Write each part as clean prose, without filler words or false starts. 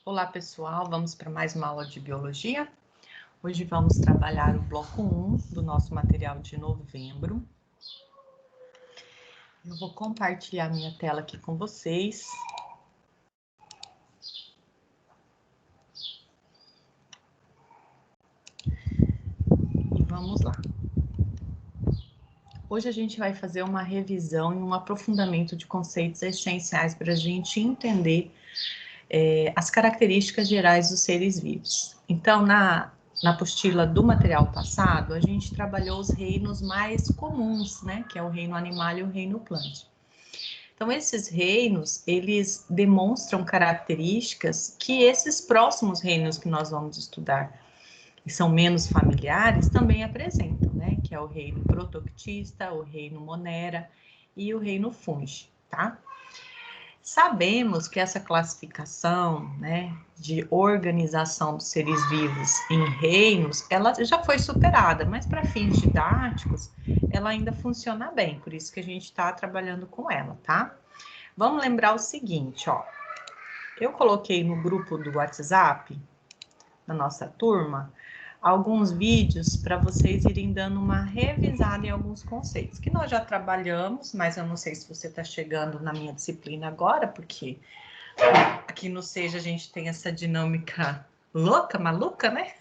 Olá, pessoal, vamos para mais uma aula de biologia. Hoje vamos trabalhar o bloco 1 do nosso material de novembro. Eu vou compartilhar minha tela aqui com vocês. E vamos lá. Hoje a gente vai fazer uma revisão e um aprofundamento de conceitos essenciais para a gente entender as características gerais dos seres vivos. Então, na apostila do material passado, a gente trabalhou os reinos mais comuns, né? Que é o reino animal e o reino planta. Então, esses reinos, eles demonstram características que esses próximos reinos que nós vamos estudar, que são menos familiares, também apresentam, né? Que é o reino protoctista, o reino monera e o reino fungi, tá? Sabemos que essa classificação, né, de organização dos seres vivos em reinos, ela já foi superada, mas para fins didáticos, ela ainda funciona bem, por isso que a gente está trabalhando com ela, tá? Vamos lembrar o seguinte, ó, eu coloquei no grupo do WhatsApp, na nossa turma, alguns vídeos para vocês irem dando uma revisada em alguns conceitos, que nós já trabalhamos, mas eu não sei se você está chegando na minha disciplina agora, porque aqui no Seja a gente tem essa dinâmica louca, maluca, né?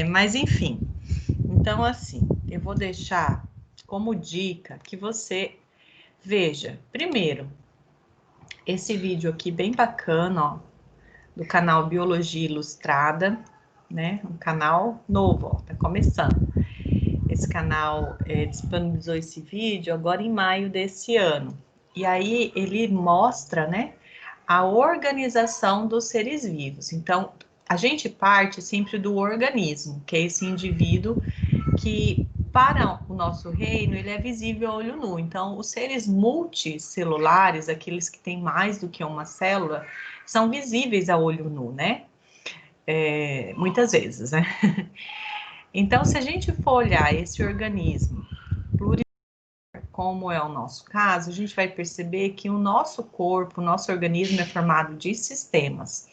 Mas enfim, então assim, eu vou deixar como dica que você veja, primeiro, esse vídeo aqui bem bacana, ó, do canal Biologia Ilustrada, né? Um canal novo, ó, tá começando. Esse canal disponibilizou esse vídeo agora em maio desse ano. E aí ele mostra, né, a organização dos seres vivos. Então, a gente parte sempre do organismo, que é esse indivíduo que, para o nosso reino, ele é visível a olho nu. Então, os seres multicelulares, aqueles que têm mais do que uma célula, são visíveis a olho nu, né? Muitas vezes, né? Então, se a gente for olhar esse organismo pluricelular, como é o nosso caso, a gente vai perceber que o nosso corpo, o nosso organismo é formado de sistemas.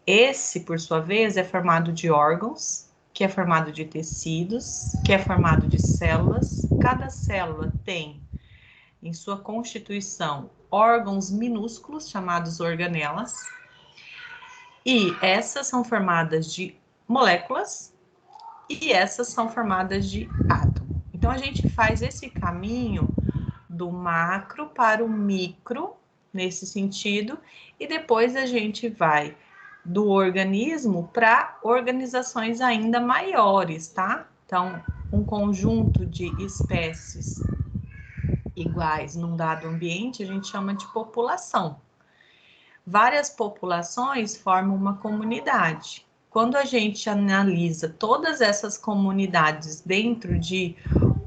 Esse, por sua vez, é formado de órgãos, que é formado de tecidos, que é formado de células. Cada célula tem, em sua constituição, órgãos minúsculos, chamados organelas, e essas são formadas de moléculas, e essas são formadas de átomo. Então, a gente faz esse caminho do macro para o micro, nesse sentido, e depois a gente vai do organismo para organizações ainda maiores, tá? Então, um conjunto de espécies iguais num dado ambiente, a gente chama de população. Várias populações formam uma comunidade. Quando a gente analisa todas essas comunidades dentro de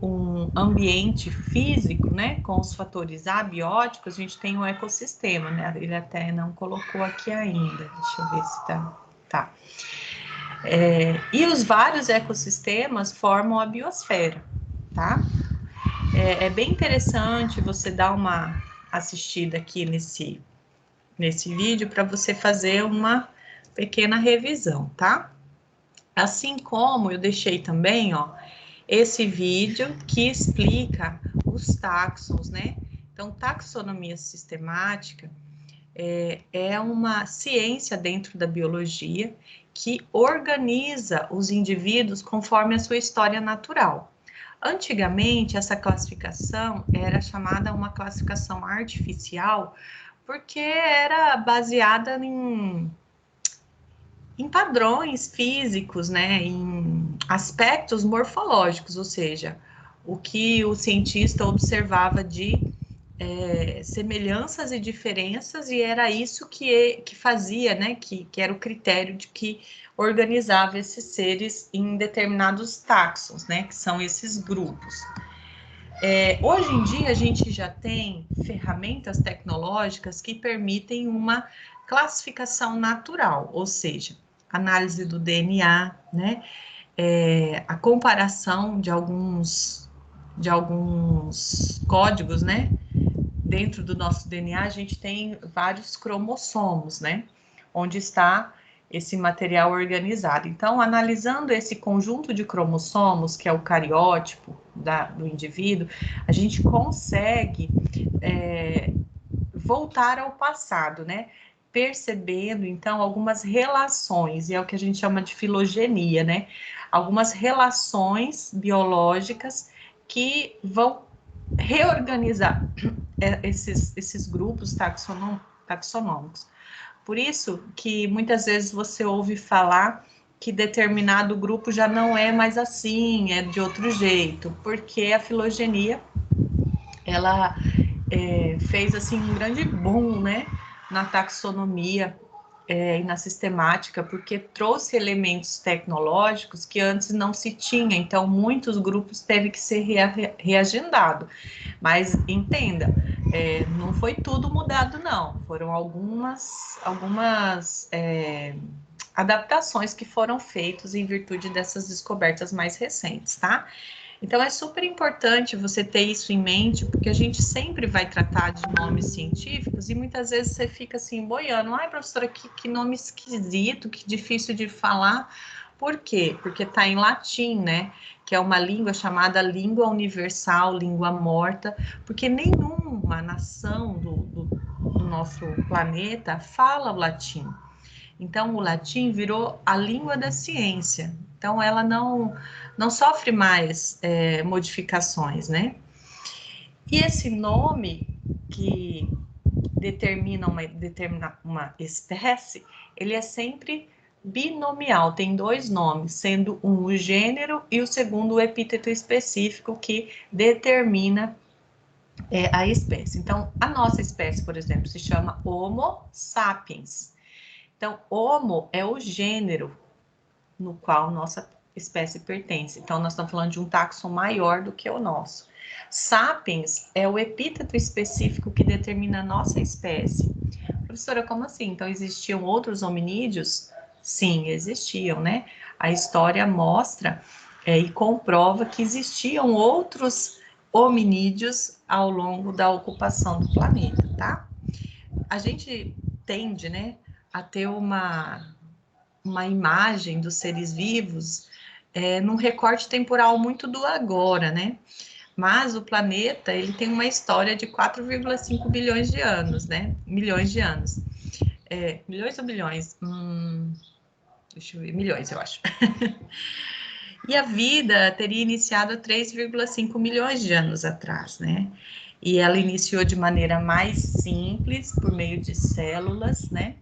um ambiente físico, né, com os fatores abióticos, a gente tem um ecossistema, né? Ele até não colocou aqui ainda. Deixa eu ver se tá. E os vários ecossistemas formam a biosfera, tá? É bem interessante você dar uma assistida aqui nesse vídeo para você fazer uma pequena revisão, tá? Assim como eu deixei também, ó, esse vídeo que explica os táxons, né? Então, taxonomia sistemática é uma ciência dentro da biologia que organiza os indivíduos conforme a sua história natural. Antigamente, essa classificação era chamada uma classificação artificial, porque era baseada em padrões físicos, né, em aspectos morfológicos, ou seja, o que o cientista observava de semelhanças e diferenças, e era isso que fazia, né, que era o critério de que organizava esses seres em determinados táxons, né, que são esses grupos. Hoje em dia, a gente já tem ferramentas tecnológicas que permitem uma classificação natural, ou seja, análise do DNA, né? A comparação de alguns códigos, né? dentro do nosso DNA, a gente tem vários cromossomos, né? Onde está esse material organizado. Então, analisando esse conjunto de cromossomos, que é o cariótipo do indivíduo, a gente consegue voltar ao passado, né? Percebendo, então, algumas relações, e é o que a gente chama de filogenia, né? Algumas relações biológicas que vão reorganizar esses grupos taxonômicos. Por isso que muitas vezes você ouve falar que determinado grupo já não é mais assim, é de outro jeito, porque a filogenia, ela fez assim um grande boom, né, na taxonomia e na sistemática, porque trouxe elementos tecnológicos que antes não se tinha, então muitos grupos teve que ser reagendado. Mas entenda, não foi tudo mudado, não. Foram algumas adaptações que foram feitas em virtude dessas descobertas mais recentes, tá? Então, é super importante você ter isso em mente, porque a gente sempre vai tratar de nomes científicos e muitas vezes você fica assim, boiando. Ai, professora, que nome esquisito, que difícil de falar. Por quê? Porque está em latim, né? Que é uma língua chamada língua universal, língua morta, porque nenhuma nação do nosso planeta fala o latim. Então, o latim virou a língua da ciência. Então, ela não sofre mais modificações, né? E esse nome que determina uma espécie, ele é sempre binomial, tem dois nomes, sendo um o gênero e o segundo o epíteto específico que determina a espécie. Então, a nossa espécie, por exemplo, se chama Homo sapiens. Então, Homo é o gênero no qual nossa espécie pertence. Então, nós estamos falando de um taxon maior do que o nosso. Sapiens é o epíteto específico que determina a nossa espécie. Professora, como assim? Então, existiam outros hominídeos? Sim, existiam, né? A história mostra e comprova que existiam outros hominídeos ao longo da ocupação do planeta, tá? A gente tende, né, a ter uma imagem dos seres vivos num recorte temporal muito do agora, né? Mas o planeta, ele tem uma história de 4,5 bilhões de anos, né? Milhões de anos. Milhões ou bilhões? Deixa eu ver, milhões, eu acho. E a vida teria iniciado 3,5 milhões de anos atrás, né? E ela iniciou de maneira mais simples, por meio de células, né?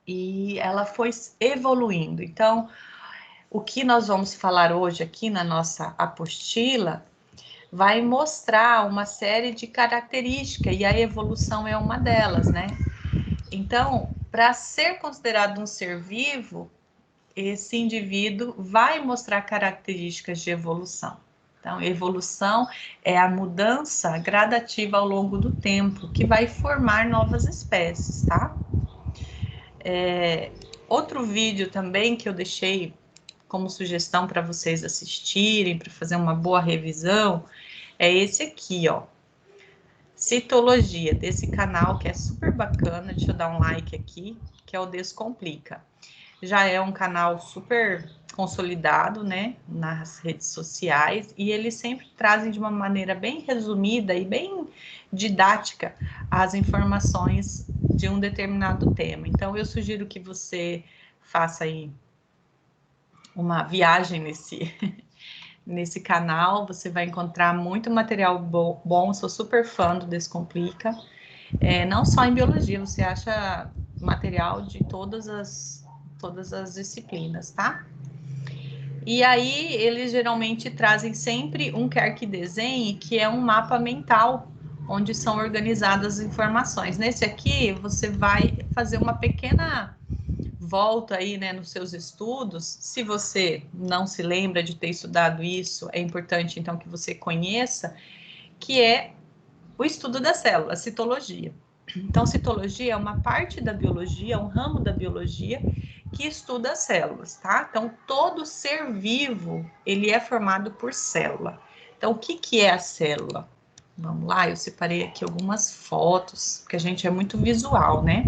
E ela foi evoluindo. Então, o que nós vamos falar hoje aqui na nossa apostila vai mostrar uma série de características, e a evolução é uma delas, né? Então, para ser considerado um ser vivo, esse indivíduo vai mostrar características de evolução. Então, evolução é a mudança gradativa ao longo do tempo, que vai formar novas espécies, tá? Outro vídeo também que eu deixei como sugestão para vocês assistirem, para fazer uma boa revisão, é esse aqui, ó. Citologia, desse canal que é super bacana, deixa eu dar um like aqui, que é o Descomplica. Já é um canal super consolidado, né, nas redes sociais, e eles sempre trazem de uma maneira bem resumida e bem didática as informações de um determinado tema. Então, eu sugiro que você faça aí uma viagem nesse canal, você vai encontrar muito material bom, sou super fã do Descomplica. Não só em biologia, você acha material de todas as disciplinas, tá? E aí, eles geralmente trazem sempre um quer que desenhe, que é um mapa mental, onde são organizadas as informações. Nesse aqui, você vai fazer uma pequena volta aí, né, nos seus estudos. Se você não se lembra de ter estudado isso, é importante, então, que você conheça, que é o estudo da célula, a citologia. Então, citologia é uma parte da biologia, um ramo da biologia que estuda as células, tá? Então, todo ser vivo, ele é formado por célula. Então, o que é a célula? Vamos lá, eu separei aqui algumas fotos, porque a gente é muito visual, né?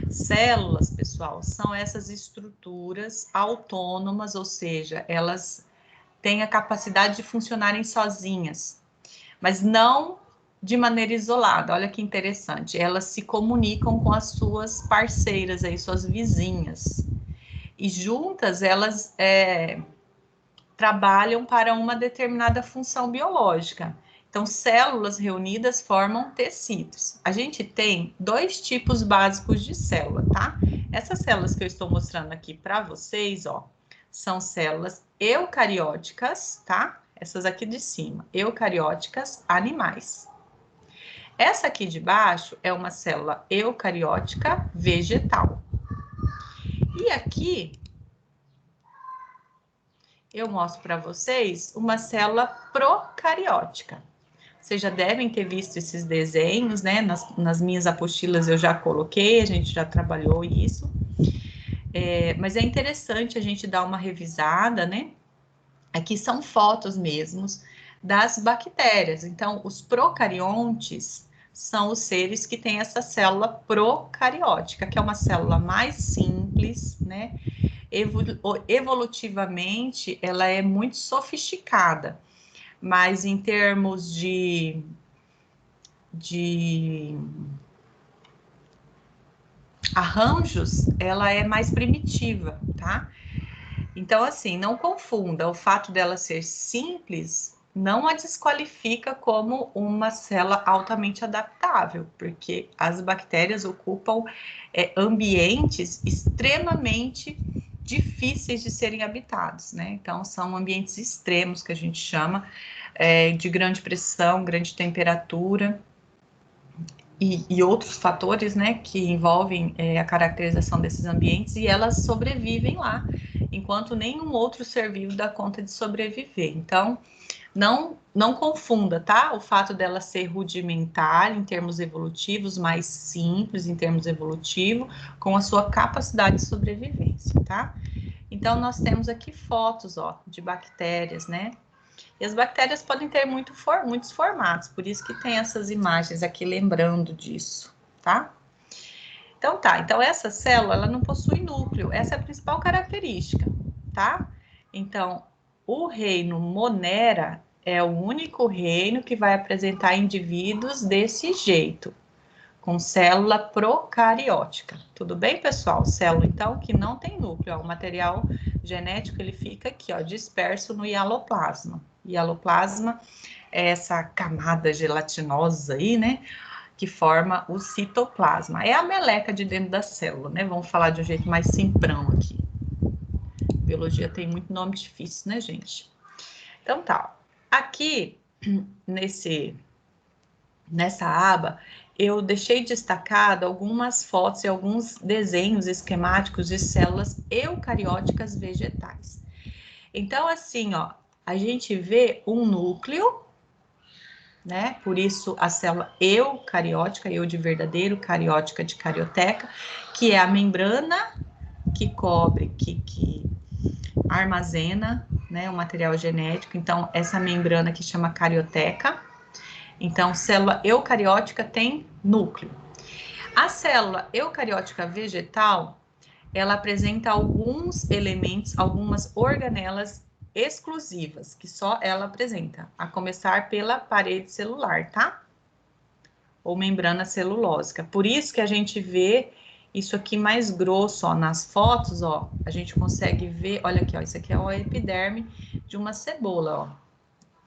Células, pessoal, são essas estruturas autônomas, ou seja, elas têm a capacidade de funcionarem sozinhas, mas não de maneira isolada. Olha que interessante, elas se comunicam com as suas parceiras aí, suas vizinhas, e juntas elas trabalham para uma determinada função biológica. Então, células reunidas formam tecidos. A gente tem dois tipos básicos de célula, tá? Essas células que eu estou mostrando aqui para vocês, ó, são células eucarióticas, tá? Essas aqui de cima, eucarióticas animais. Essa aqui de baixo é uma célula eucariótica vegetal. E aqui eu mostro para vocês uma célula procariótica. Vocês já devem ter visto esses desenhos, né? Nas minhas apostilas eu já coloquei, a gente já trabalhou isso. Mas é interessante a gente dar uma revisada, né? Aqui são fotos mesmos das bactérias. Então, os procariontes são os seres que têm essa célula procariótica, que é uma célula mais simples, né? Evolutivamente, ela é muito sofisticada, mas em termos de arranjos, ela é mais primitiva, tá? Então, assim, não confunda, o fato dela ser simples não a desqualifica como uma célula altamente adaptável, porque as bactérias ocupam ambientes extremamente difíceis de serem habitados, né? Então, são ambientes extremos que a gente chama, de grande pressão, grande temperatura, e outros fatores, né, que envolvem a caracterização desses ambientes, e elas sobrevivem lá, enquanto nenhum outro ser vivo dá conta de sobreviver. Então, não confunda, tá? O fato dela ser rudimentar em termos evolutivos, mais simples em termos evolutivos, com a sua capacidade de sobrevivência, tá? Então, nós temos aqui fotos, ó, de bactérias, né? E as bactérias podem ter muitos formatos, por isso que tem essas imagens aqui lembrando disso, tá? Então tá, então essa célula, ela não possui núcleo, essa é a principal característica, tá? Então, o reino Monera é o único reino que vai apresentar indivíduos desse jeito, com célula procariótica. Tudo bem, pessoal? Célula, então, que não tem núcleo, ó, o material genético, ele fica aqui, ó, disperso no hialoplasma. Hialoplasma é essa camada gelatinosa aí, né, que forma o citoplasma. É a meleca de dentro da célula, né? Vamos falar de um jeito mais simprão aqui. Biologia tem muito nome difícil, né, gente? Então tá. Aqui nessa aba, eu deixei destacado algumas fotos e alguns desenhos esquemáticos de células eucarióticas vegetais. Então, assim, ó, a gente vê um núcleo, né? Por isso a célula eucariótica, eu de verdadeiro, cariótica de carioteca, que é a membrana que cobre, que armazena, né, o material genético. Então, essa membrana que chama carioteca. Então, célula eucariótica tem núcleo. A célula eucariótica vegetal, ela apresenta alguns elementos, algumas organelas exclusivas, que só ela apresenta, a começar pela parede celular, tá? Ou membrana celulósica. Por isso que a gente vê isso aqui mais grosso, ó, nas fotos, ó, a gente consegue ver, olha aqui, ó, isso aqui é o epiderme de uma cebola,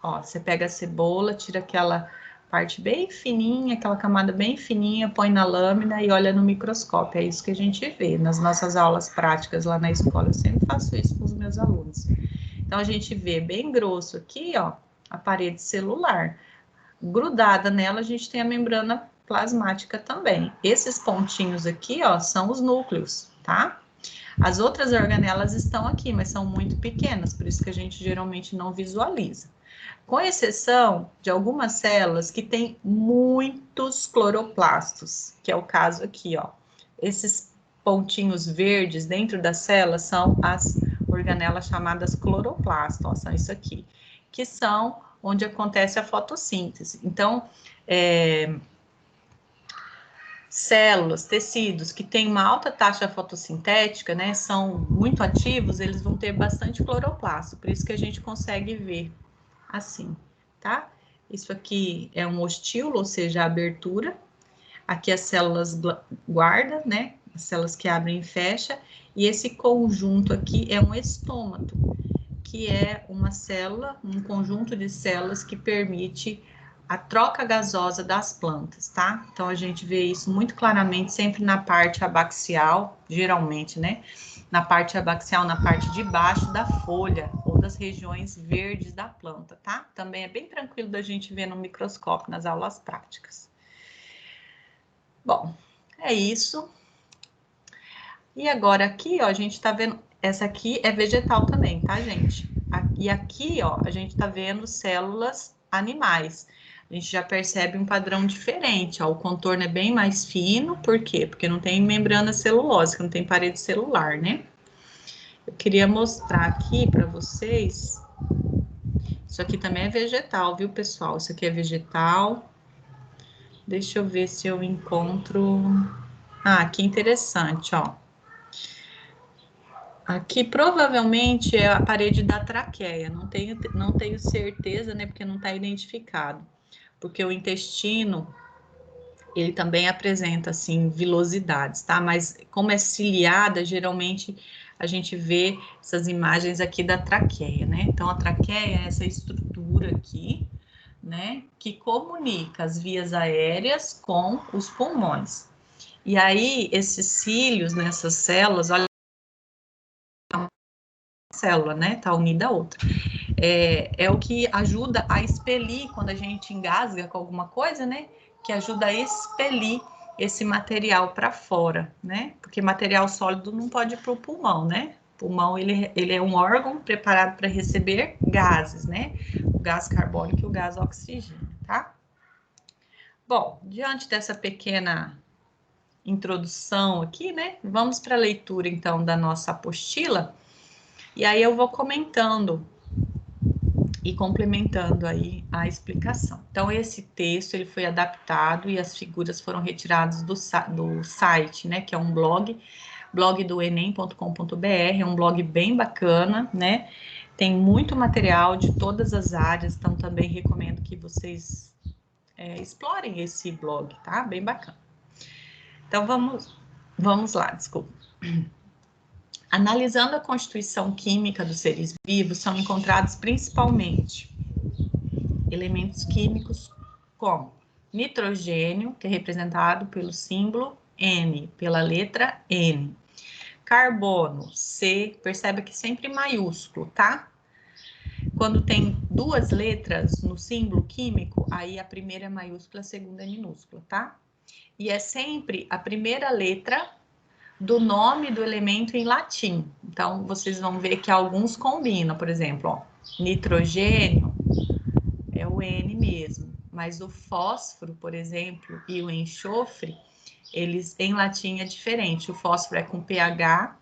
ó. Ó, você pega a cebola, tira aquela parte bem fininha, aquela camada bem fininha, põe na lâmina e olha no microscópio. É isso que a gente vê nas nossas aulas práticas lá na escola. Eu sempre faço isso com os meus alunos. Então, a gente vê bem grosso aqui, ó, a parede celular. Grudada nela, a gente tem a membrana plasmática também. Esses pontinhos aqui, ó, são os núcleos, tá? As outras organelas estão aqui, mas são muito pequenas, por isso que a gente geralmente não visualiza. Com exceção de algumas células que têm muitos cloroplastos, que é o caso aqui, ó. Esses pontinhos verdes dentro da célula são as organelas chamadas cloroplastos, ó, são isso aqui, que são onde acontece a fotossíntese. Então, células, tecidos que têm uma alta taxa fotossintética, né, são muito ativos, eles vão ter bastante cloroplasto, por isso que a gente consegue ver assim, tá? Isso aqui é um ostíolo, ou seja, a abertura. Aqui as células guarda, né? As células que abrem e fecham. E esse conjunto aqui é um estômato, que é uma célula, um conjunto de células que permite a troca gasosa das plantas, tá? Então a gente vê isso muito claramente sempre na parte abaxial, geralmente, né? Na parte abaxial, na parte de baixo da folha ou das regiões verdes da planta, tá? Também é bem tranquilo da gente ver no microscópio nas aulas práticas. Bom, é isso. E agora aqui, ó, a gente tá vendo, essa aqui é vegetal também, tá, gente? E aqui, ó, a gente tá vendo células animais. A gente já percebe um padrão diferente, ó, o contorno é bem mais fino, por quê? Porque não tem membrana celulósica, não tem parede celular, né? Eu queria mostrar aqui para vocês, isso aqui também é vegetal, viu, pessoal? Isso aqui é vegetal. Deixa eu ver se eu encontro... Ah, que interessante, ó. Aqui provavelmente é a parede da traqueia, não tenho certeza, né, porque não está identificado. Porque o intestino, ele também apresenta, assim, vilosidades, tá? Mas como é ciliada, geralmente a gente vê essas imagens aqui da traqueia, né? Então, a traqueia é essa estrutura aqui, né, que comunica as vias aéreas com os pulmões. E aí, esses cílios nessas células, olha, célula, né? Tá unida a outra. É o que ajuda a expelir quando a gente engasga com alguma coisa, né? Que ajuda a expelir esse material para fora, né? Porque material sólido não pode ir para o pulmão, né? O pulmão ele é um órgão preparado para receber gases, né? O gás carbônico e o gás oxigênio, tá? Bom, diante dessa pequena introdução aqui, né? Vamos para a leitura então da nossa apostila. E aí eu vou comentando e complementando aí a explicação. Então, esse texto ele foi adaptado e as figuras foram retiradas do site, né, que é um blog do enem.com.br, é um blog bem bacana, né, tem muito material de todas as áreas, então também recomendo que vocês explorem esse blog, tá? Bem bacana. Então, vamos lá, desculpa. Analisando a constituição química dos seres vivos, são encontrados principalmente elementos químicos como nitrogênio, que é representado pelo símbolo N, pela letra N. Carbono, C, percebe que sempre maiúsculo, tá? Quando tem duas letras no símbolo químico, aí a primeira é maiúscula, a segunda é minúscula, tá? E é sempre a primeira letra do nome do elemento em latim. Então, vocês vão ver que alguns combinam, por exemplo, ó, nitrogênio é o N mesmo, mas o fósforo, por exemplo, e o enxofre, eles em latim é diferente. O fósforo é com pH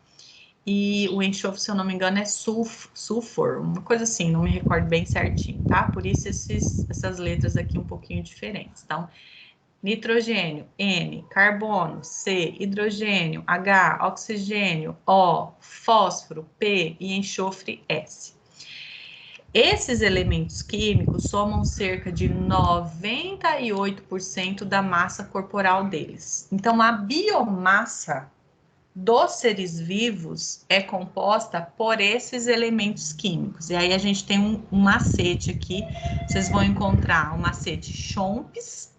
e o enxofre, se eu não me engano, é sulfur, uma coisa assim, não me recordo bem certinho, tá? Por isso essas letras aqui um pouquinho diferentes. Então, nitrogênio, N, carbono, C, hidrogênio, H, oxigênio, O, fósforo, P e enxofre, S. Esses elementos químicos somam cerca de 98% da massa corporal deles. Então, a biomassa dos seres vivos é composta por esses elementos químicos. E aí a gente tem um macete aqui, vocês vão encontrar o macete Chomps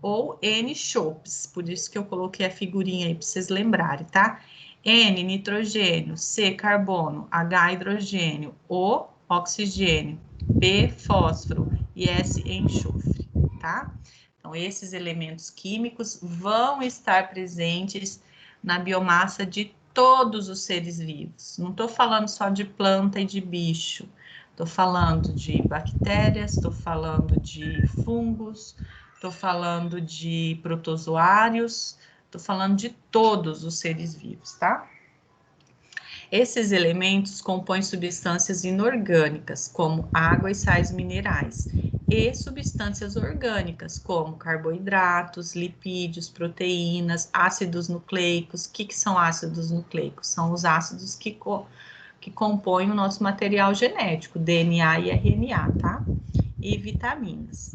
ou N-Chomps, por isso que eu coloquei a figurinha aí para vocês lembrarem, tá? N, nitrogênio, C, carbono, H, hidrogênio, O, oxigênio, P, fósforo e S, enxofre, tá? Então, esses elementos químicos vão estar presentes na biomassa de todos os seres vivos. Não estou falando só de planta e de bicho, estou falando de bactérias, estou falando de fungos, estou falando de protozoários, estou falando de todos os seres vivos, tá? Esses elementos compõem substâncias inorgânicas, como água e sais minerais, e substâncias orgânicas, como carboidratos, lipídios, proteínas, ácidos nucleicos. O que são ácidos nucleicos? São os ácidos que compõem o nosso material genético, DNA e RNA, tá? E vitaminas.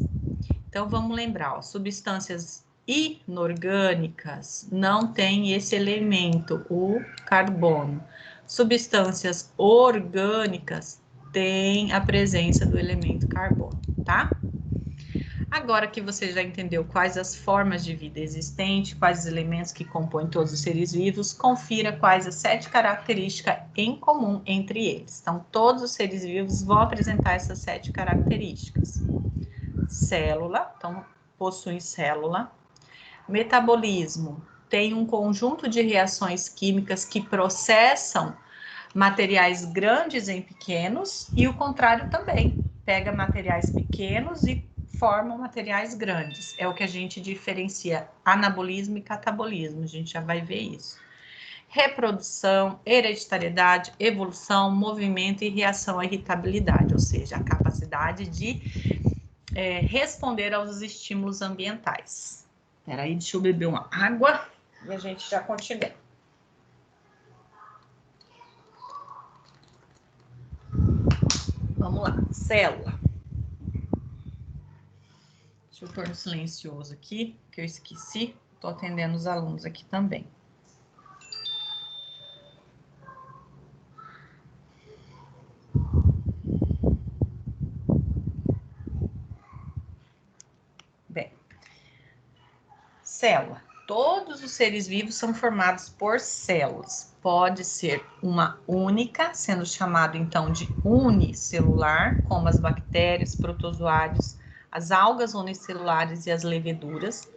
Então, vamos lembrar, ó, substâncias inorgânicas não têm esse elemento, o carbono. Substâncias orgânicas têm a presença do elemento carbono, tá? Agora que você já entendeu quais as formas de vida existentes, quais os elementos que compõem todos os seres vivos, confira quais as 7 características em comum entre eles. Então, todos os seres vivos vão apresentar essas 7 características. Célula, então, possuem célula. Metabolismo, tem um conjunto de reações químicas que processam materiais grandes em pequenos, e o contrário também, pega materiais pequenos e forma materiais grandes. É o que a gente diferencia anabolismo e catabolismo, a gente já vai ver isso. Reprodução, hereditariedade, evolução, movimento e reação à irritabilidade, ou seja, a capacidade de responder aos estímulos ambientais. Espera aí, deixa eu beber uma água e a gente já continua. Vamos lá, célula. Deixa eu pôr no silencioso aqui, que eu esqueci. Estou atendendo os alunos aqui também. Bem, célula. Todos os seres vivos são formados por células. Pode ser uma única, sendo chamado então de unicelular, como as bactérias, protozoários, as algas unicelulares e as leveduras.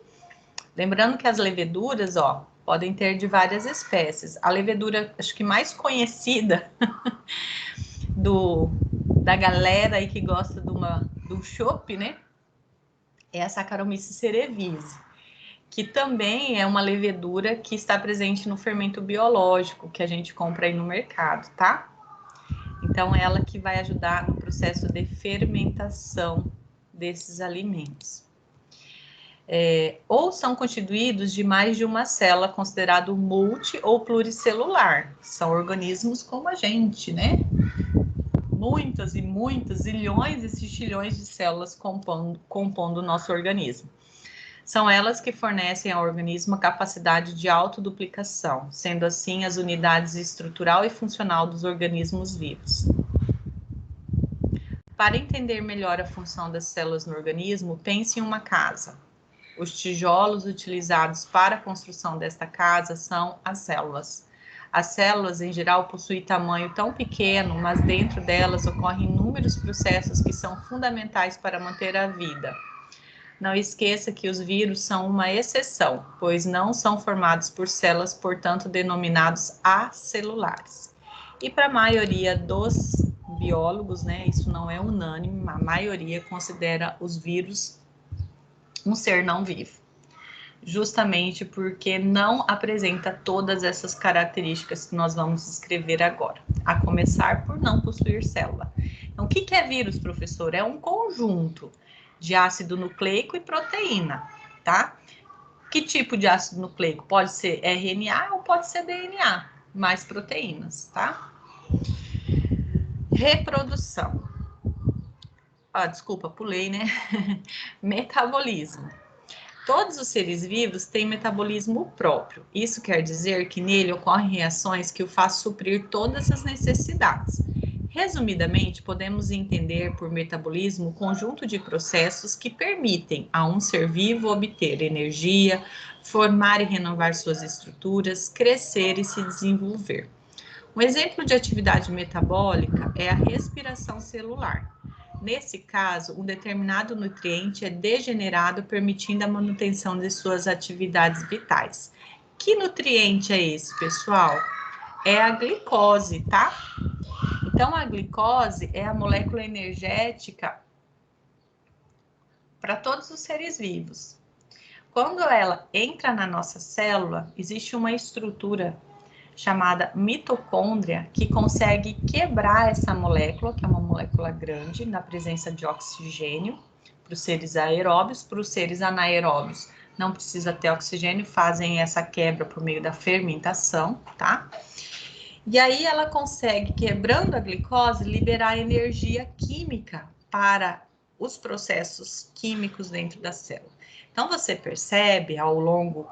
Lembrando que as leveduras, ó, podem ter de várias espécies. A levedura, acho que mais conhecida da galera aí que gosta do chopp, né? É a Saccharomyces cerevisiae, que também é uma levedura que está presente no fermento biológico que a gente compra aí no mercado, tá? Então, ela que vai ajudar no processo de fermentação desses alimentos. Ou são constituídos de mais de uma célula, considerado multi ou pluricelular. São organismos como a gente, né? Muitas e muitas, zilhões e sextilhões de células compondo o nosso organismo. São elas que fornecem ao organismo a capacidade de autoduplicação, sendo assim as unidades estrutural e funcional dos organismos vivos. Para entender melhor a função das células no organismo, pense em uma casa. Os tijolos utilizados para a construção desta casa são as células. As células, em geral, possuem tamanho tão pequeno, mas dentro delas ocorrem inúmeros processos que são fundamentais para manter a vida. Não esqueça que os vírus são uma exceção, pois não são formados por células, portanto, denominados acelulares. E para a maioria dos biólogos, né, isso não é unânime, a maioria considera os vírus um ser não vivo, justamente porque não apresenta todas essas características que nós vamos descrever agora, a começar por não possuir célula. Então, o que é vírus, professor? É um conjunto de ácido nucleico e proteína, tá? Que tipo de ácido nucleico? Pode ser RNA ou pode ser DNA, mais proteínas, tá? Reprodução. Desculpa, pulei, né? Metabolismo. Todos os seres vivos têm metabolismo próprio. Isso quer dizer que nele ocorrem reações que o fazem suprir todas as necessidades. Resumidamente, podemos entender por metabolismo o conjunto de processos que permitem a um ser vivo obter energia, formar e renovar suas estruturas, crescer e se desenvolver. Um exemplo de atividade metabólica é a respiração celular. Nesse caso, um determinado nutriente é degenerado, permitindo a manutenção de suas atividades vitais. Que nutriente é esse, pessoal? É a glicose, tá? Então, a glicose é a molécula energética para todos os seres vivos. Quando ela entra na nossa célula, existe uma estrutura chamada mitocôndria, que consegue quebrar essa molécula, que é uma molécula grande, na presença de oxigênio, para os seres aeróbios. Para os seres anaeróbios, não precisa ter oxigênio, fazem essa quebra por meio da fermentação, tá? E aí ela consegue, quebrando a glicose, liberar energia química para os processos químicos dentro da célula. Então, você percebe ao longo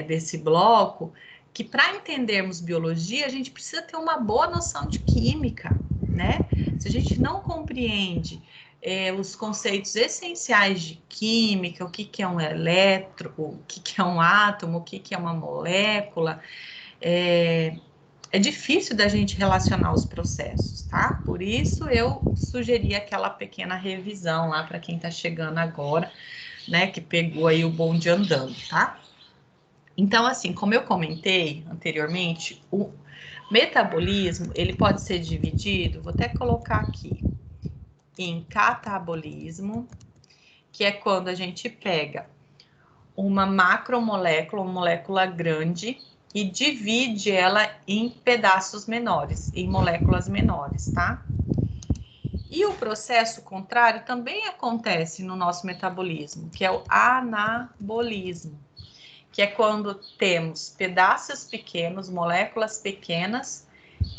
desse bloco que para entendermos biologia, a gente precisa ter uma boa noção de química, né? Se a gente não compreende os conceitos essenciais de química, o que é um elétron, o que é um átomo, o que é uma molécula, é difícil da gente relacionar os processos, tá? Por isso eu sugeri aquela pequena revisão lá para quem está chegando agora, né, que pegou aí o bonde andando, tá? Então, assim, como eu comentei anteriormente, o metabolismo, ele pode ser dividido, vou até colocar aqui, em catabolismo, que é quando a gente pega uma macromolécula, uma molécula grande, e divide ela em pedaços menores, em moléculas menores, tá? E o processo contrário também acontece no nosso metabolismo, que é o anabolismo, que é quando temos pedaços pequenos, moléculas pequenas,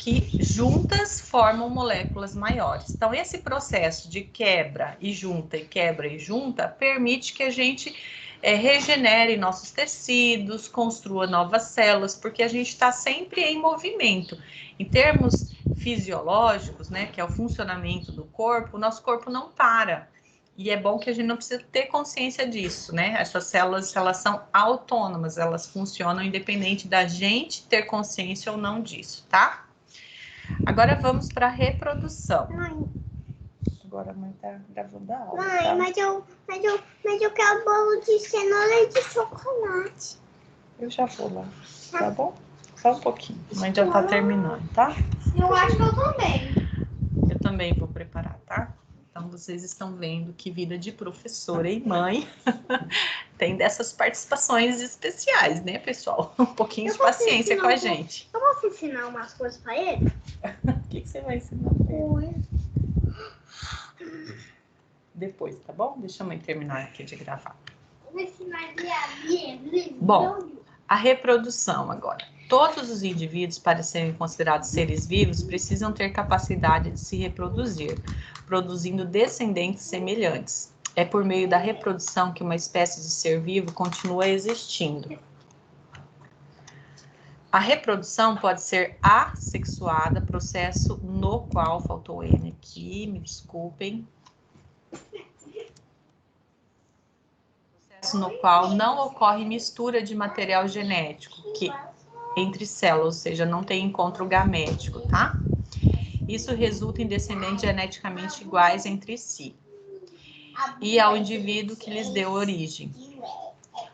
que juntas formam moléculas maiores. Então, esse processo de quebra e junta, permite que a gente regenere nossos tecidos, construa novas células, porque a gente está sempre em movimento. Em termos fisiológicos, né, que é o funcionamento do corpo, o nosso corpo não para. E é bom que a gente não precisa ter consciência disso, né? Essas células, elas são autônomas, elas funcionam independente da gente ter consciência ou não disso, tá? Agora vamos para a reprodução. Mãe. Agora a mãe tá gravando a aula, Mãe, tá? mas eu quero bolo de cenoura e de chocolate. Eu já vou lá, tá bom? Só um pouquinho, a mãe já tá terminando, tá? Eu acho que eu também. Eu também vou preparar, tá? Então, vocês estão vendo que vida de professora e mãe tem dessas participações especiais, né, pessoal? Um pouquinho de paciência com a gente. Eu posso ensinar umas coisas pra ele? O que você vai ensinar pra ele? Depois, tá bom? Deixa a mãe terminar aqui de gravar. Vou ensinar Bom, a reprodução agora. Todos os indivíduos, para serem considerados seres vivos, precisam ter capacidade de se reproduzir, produzindo descendentes semelhantes. É por meio da reprodução que uma espécie de ser vivo continua existindo. A reprodução pode ser assexuada, processo no qual, faltou N aqui, me desculpem. Processo no qual não ocorre mistura de material genético, entre células, ou seja, não tem encontro gamético, tá? Isso resulta em descendentes geneticamente iguais entre si e ao indivíduo que lhes deu origem.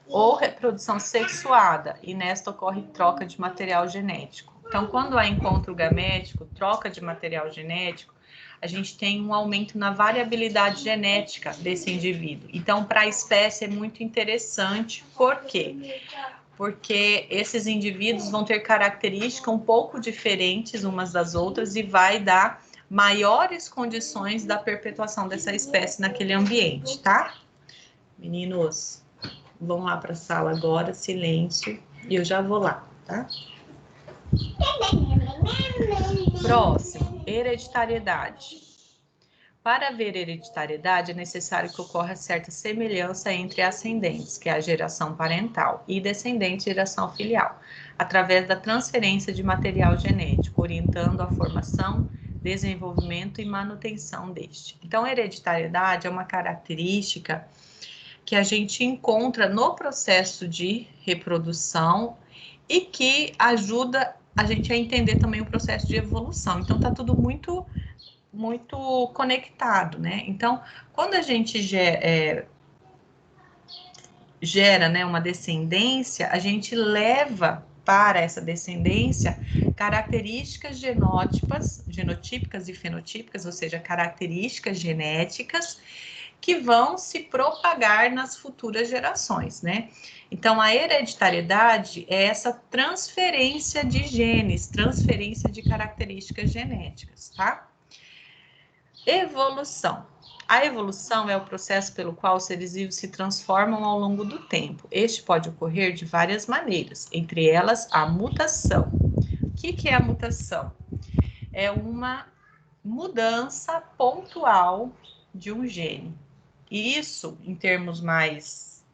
Ou reprodução sexuada, e nesta ocorre troca de material genético. Então, quando há encontro gamético, troca de material genético, a gente tem um aumento na variabilidade genética desse indivíduo. Então, para a espécie é muito interessante, por quê? Porque esses indivíduos vão ter características um pouco diferentes umas das outras e vai dar maiores condições da perpetuação dessa espécie naquele ambiente, tá? Meninos, vão lá para a sala agora, silêncio, e eu já vou lá, tá? Próximo, hereditariedade. Para haver hereditariedade, é necessário que ocorra certa semelhança entre ascendentes, que é a geração parental, e descendentes, geração filial, através da transferência de material genético, orientando a formação, desenvolvimento e manutenção deste. Então, hereditariedade é uma característica que a gente encontra no processo de reprodução e que ajuda a gente a entender também o processo de evolução. Então, tá tudo muito conectado, né? Então, quando a gente gera, né, uma descendência, a gente leva para essa descendência características genotípicas e fenotípicas, ou seja, características genéticas que vão se propagar nas futuras gerações, né? Então, a hereditariedade é essa transferência de genes, transferência de características genéticas, tá? Evolução. A evolução é o processo pelo qual os seres vivos se transformam ao longo do tempo. Este pode ocorrer de várias maneiras, entre elas a mutação. O que é a mutação? É uma mudança pontual de um gene. E isso, em termos mais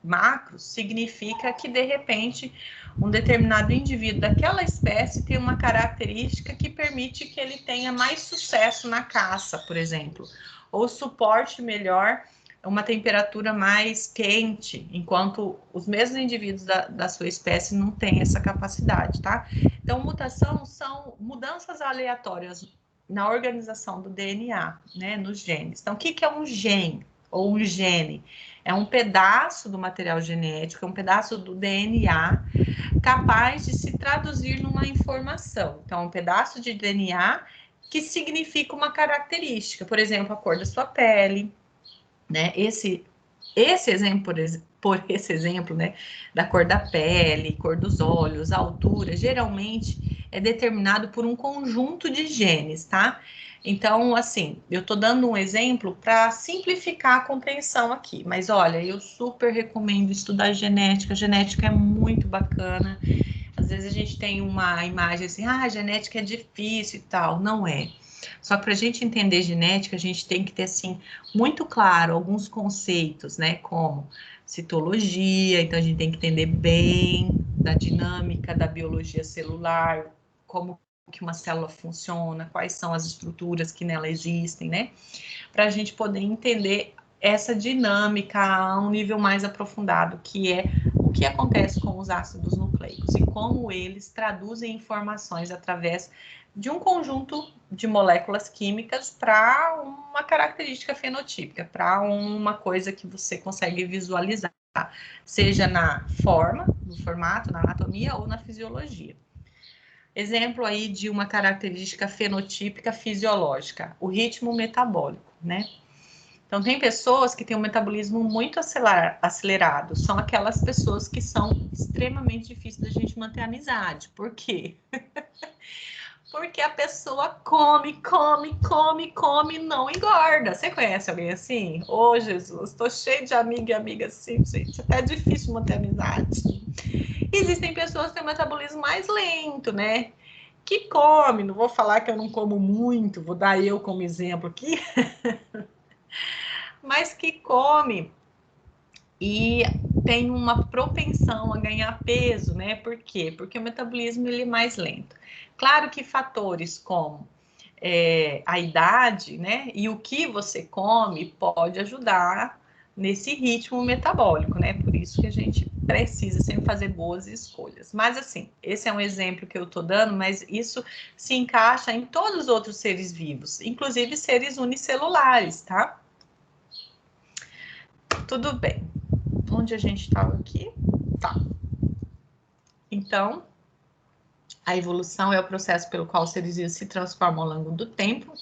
macros, significa que, de repente, um determinado indivíduo daquela espécie tem uma característica que permite que ele tenha mais sucesso na caça, por exemplo, ou suporte melhor uma temperatura mais quente, enquanto os mesmos indivíduos da sua espécie não têm essa capacidade, tá? Então, mutação são mudanças aleatórias na organização do DNA, né, nos genes. Então, o que é um gene ou um gene? É um pedaço do material genético, é um pedaço do DNA capaz de se traduzir numa informação. Então, é um pedaço de DNA que significa uma característica, por exemplo, a cor da sua pele, né? Esse exemplo, por esse exemplo, né, da cor da pele, cor dos olhos, a altura, geralmente é determinado por um conjunto de genes, tá? Então, assim, eu tô dando um exemplo para simplificar a compreensão aqui, mas olha, eu super recomendo estudar genética, a genética é muito bacana. Às vezes a gente tem uma imagem assim, ah, a genética é difícil e tal, não é. Só que para a gente entender genética, a gente tem que ter, assim, muito claro alguns conceitos, né? Como citologia, então a gente tem que entender bem da dinâmica da biologia celular, como que uma célula funciona, quais são as estruturas que nela existem, né? Para a gente poder entender essa dinâmica a um nível mais aprofundado, que é o que acontece com os ácidos nucleicos e como eles traduzem informações através de um conjunto de moléculas químicas para uma característica fenotípica, para uma coisa que você consegue visualizar, seja na forma, no formato, na anatomia ou na fisiologia. Exemplo aí de uma característica fenotípica fisiológica, o ritmo metabólico, né? Então, tem pessoas que têm um metabolismo muito acelerado, são aquelas pessoas que são extremamente difíceis da gente manter amizade. Por quê? Porque a pessoa come, não engorda. Você conhece alguém assim? Ô, Jesus, tô cheio de amiga e amiga assim, gente. Até é difícil manter amizade. Existem pessoas que têm um metabolismo mais lento, né? Que come, não vou falar que eu não como muito, vou dar eu como exemplo aqui, mas que come e tem uma propensão a ganhar peso, né? Por quê? Porque o metabolismo ele é mais lento. Claro que fatores como a idade, né? E o que você come pode ajudar nesse ritmo metabólico, né? Por isso que a gente precisa sempre fazer boas escolhas. Mas assim, esse é um exemplo que eu tô dando, mas isso se encaixa em todos os outros seres vivos, inclusive seres unicelulares, tá? Tudo bem. Onde a gente estava aqui? Tá. Então, a evolução é o processo pelo qual os seres vivos se transformam ao longo do tempo.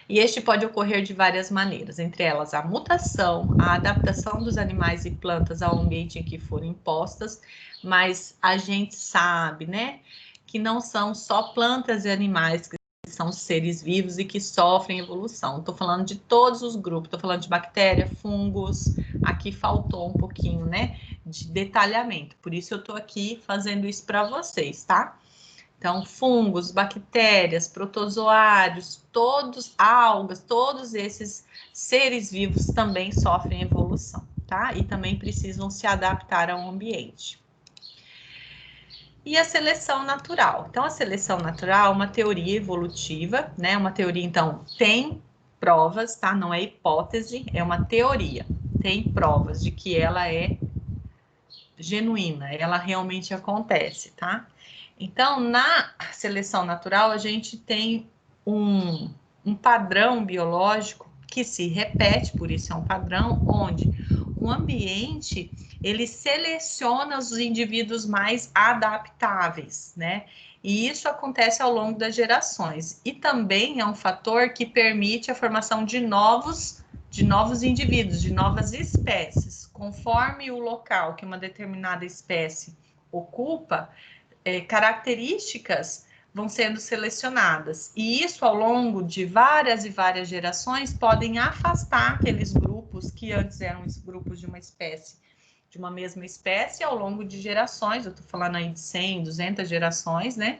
E este pode ocorrer de várias maneiras, entre elas a mutação, a adaptação dos animais e plantas ao ambiente em que foram impostas, mas a gente sabe, né, que não são só plantas e animais que são seres vivos e que sofrem evolução. Estou falando de todos os grupos, estou falando de bactéria, fungos, aqui faltou um pouquinho, né, de detalhamento, por isso eu estou aqui fazendo isso para vocês, tá? Então, fungos, bactérias, protozoários, todos, algas, todos esses seres vivos também sofrem evolução, tá? E também precisam se adaptar ao ambiente. E a seleção natural. Então, a seleção natural é uma teoria evolutiva, né? Uma teoria, então, tem provas, tá? Não é hipótese, é uma teoria. Tem provas de que ela é genuína, ela realmente acontece, tá? Então, na seleção natural, a gente tem um padrão biológico que se repete, por isso é um padrão, onde o ambiente, ele seleciona os indivíduos mais adaptáveis, né? E isso acontece ao longo das gerações. E também é um fator que permite a formação de novos de novos indivíduos, de novas espécies. Conforme o local que uma determinada espécie ocupa, características vão sendo selecionadas. E isso, ao longo de várias e várias gerações, podem afastar aqueles grupos que antes eram grupos de uma espécie, de uma mesma espécie, ao longo de gerações. Eu estou falando aí de 100, 200 gerações, né?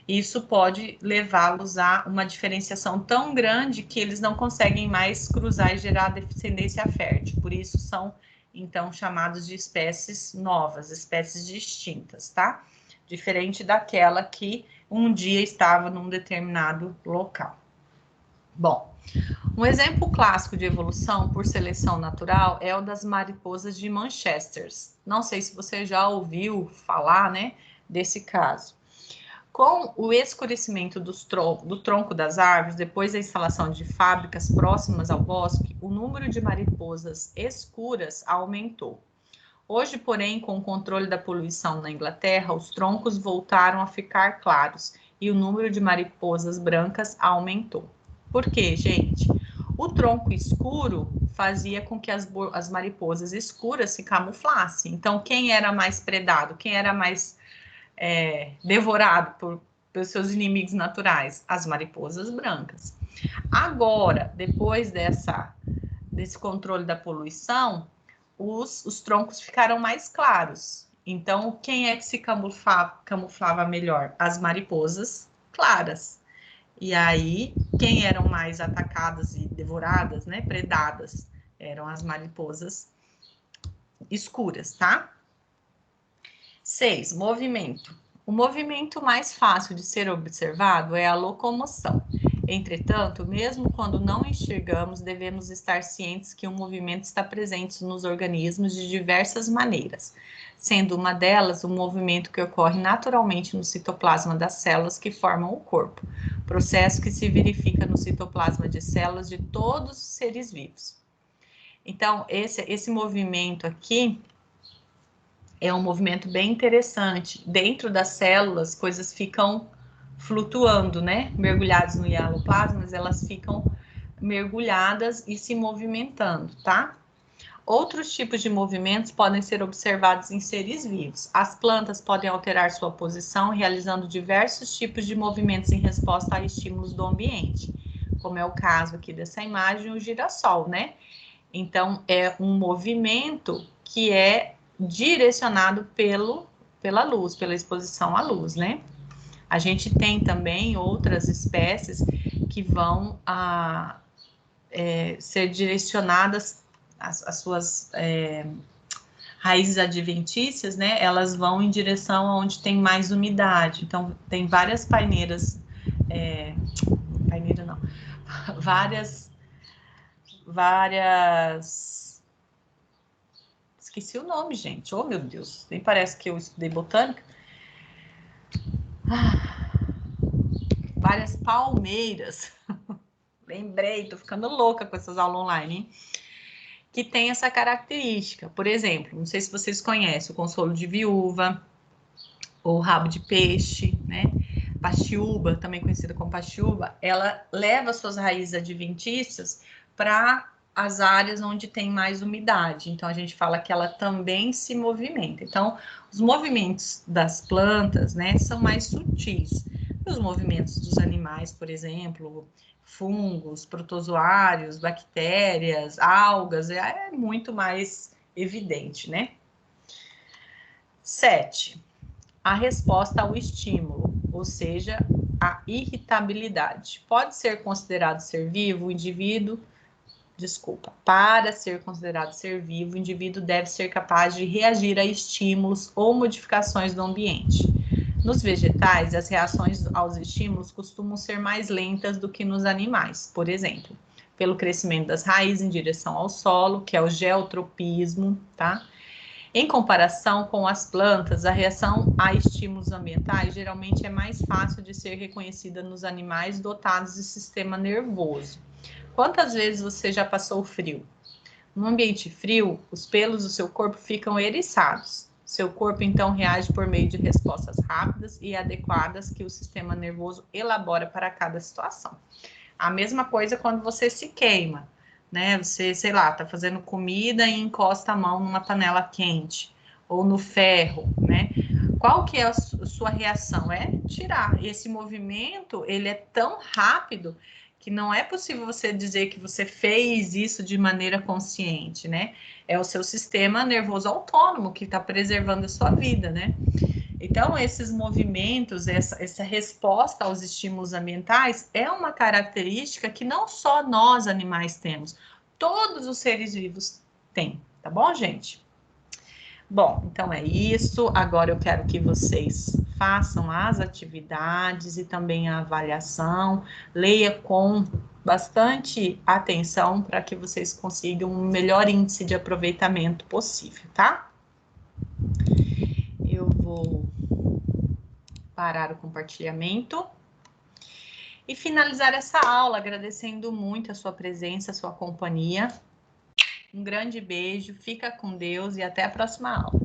Isso pode levá-los a uma diferenciação tão grande que eles não conseguem mais cruzar e gerar descendência fértil. Por isso são, então, chamados de espécies novas, espécies distintas, tá? Diferente daquela que um dia estava num determinado local. Bom, um exemplo clássico de evolução por seleção natural é o das mariposas de Manchester. Não sei se você já ouviu falar, né, desse caso. Com o escurecimento do tronco das árvores, depois da instalação de fábricas próximas ao bosque, o número de mariposas escuras aumentou. Hoje, porém, com o controle da poluição na Inglaterra, os troncos voltaram a ficar claros e o número de mariposas brancas aumentou. Por quê, gente? O tronco escuro fazia com que as mariposas escuras se camuflassem. Então, quem era mais predado? Quem era mais devorado pelos seus inimigos naturais? As mariposas brancas. Agora, depois desse controle da poluição, os troncos ficaram mais claros. Então, quem é que se camuflava melhor? As mariposas claras. E aí, quem eram mais atacadas e devoradas, né, predadas, eram as mariposas escuras, tá? 6. Movimento. O movimento mais fácil de ser observado é a locomoção. Entretanto, mesmo quando não enxergamos, devemos estar cientes que o movimento está presente nos organismos de diversas maneiras, sendo uma delas o movimento que ocorre naturalmente no citoplasma das células que formam o corpo, processo que se verifica no citoplasma de células de todos os seres vivos. Então, esse movimento aqui é um movimento bem interessante. Dentro das células, coisas ficam flutuando, né? Mergulhadas no hialoplasma, mas elas ficam mergulhadas e se movimentando, tá? Outros tipos de movimentos podem ser observados em seres vivos. As plantas podem alterar sua posição, realizando diversos tipos de movimentos em resposta a estímulos do ambiente, como é o caso aqui dessa imagem, o girassol, né? Então, é um movimento que é direcionado pela luz, pela exposição à luz, né? A gente tem também outras espécies que vão ser direcionadas, as suas raízes adventícias, né? Elas vão em direção aonde tem mais umidade. Então, tem várias paineiras, paineira não, várias, esqueci o nome, gente. Oh, meu Deus, nem parece que eu estudei botânica. Várias palmeiras. Lembrei, tô ficando louca com essas aulas online, hein? Que tem essa característica. Por exemplo, não sei se vocês conhecem o consolo de viúva, ou rabo de peixe, né? Paxiúba, também conhecida como paxiúba, ela leva suas raízes adventícias para as áreas onde tem mais umidade. Então, a gente fala que ela também se movimenta. Então, os movimentos das plantas, né, são mais sutis. Os movimentos dos animais, por exemplo, fungos, protozoários, bactérias, algas, é muito mais evidente, né? 7. A resposta ao estímulo, ou seja, a irritabilidade. Pode ser considerado ser vivo o indivíduo. Para ser considerado ser vivo, o indivíduo deve ser capaz de reagir a estímulos ou modificações do ambiente. Nos vegetais, as reações aos estímulos costumam ser mais lentas do que nos animais, por exemplo, pelo crescimento das raízes em direção ao solo, que é o geotropismo, tá? Em comparação com as plantas, a reação a estímulos ambientais geralmente é mais fácil de ser reconhecida nos animais dotados de sistema nervoso. Quantas vezes você já passou frio? No ambiente frio, os pelos do seu corpo ficam eriçados. Seu corpo, então, reage por meio de respostas rápidas e adequadas que o sistema nervoso elabora para cada situação. A mesma coisa quando você se queima. né? Você, sei lá, tá fazendo comida e encosta a mão numa panela quente ou no ferro, né? Qual que é a sua reação? É tirar. Esse movimento, ele é tão rápido que não é possível você dizer que você fez isso de maneira consciente, né? É o seu sistema nervoso autônomo que está preservando a sua vida, né? Então, esses movimentos, essa resposta aos estímulos ambientais é uma característica que não só nós, animais, temos, todos os seres vivos têm, tá bom, gente? Bom, então é isso. Agora eu quero que vocês façam as atividades e também a avaliação. Leia com bastante atenção para que vocês consigam um melhor índice de aproveitamento possível, tá? Eu vou parar o compartilhamento e finalizar essa aula agradecendo muito a sua presença, a sua companhia. Um grande beijo, fica com Deus e até a próxima aula.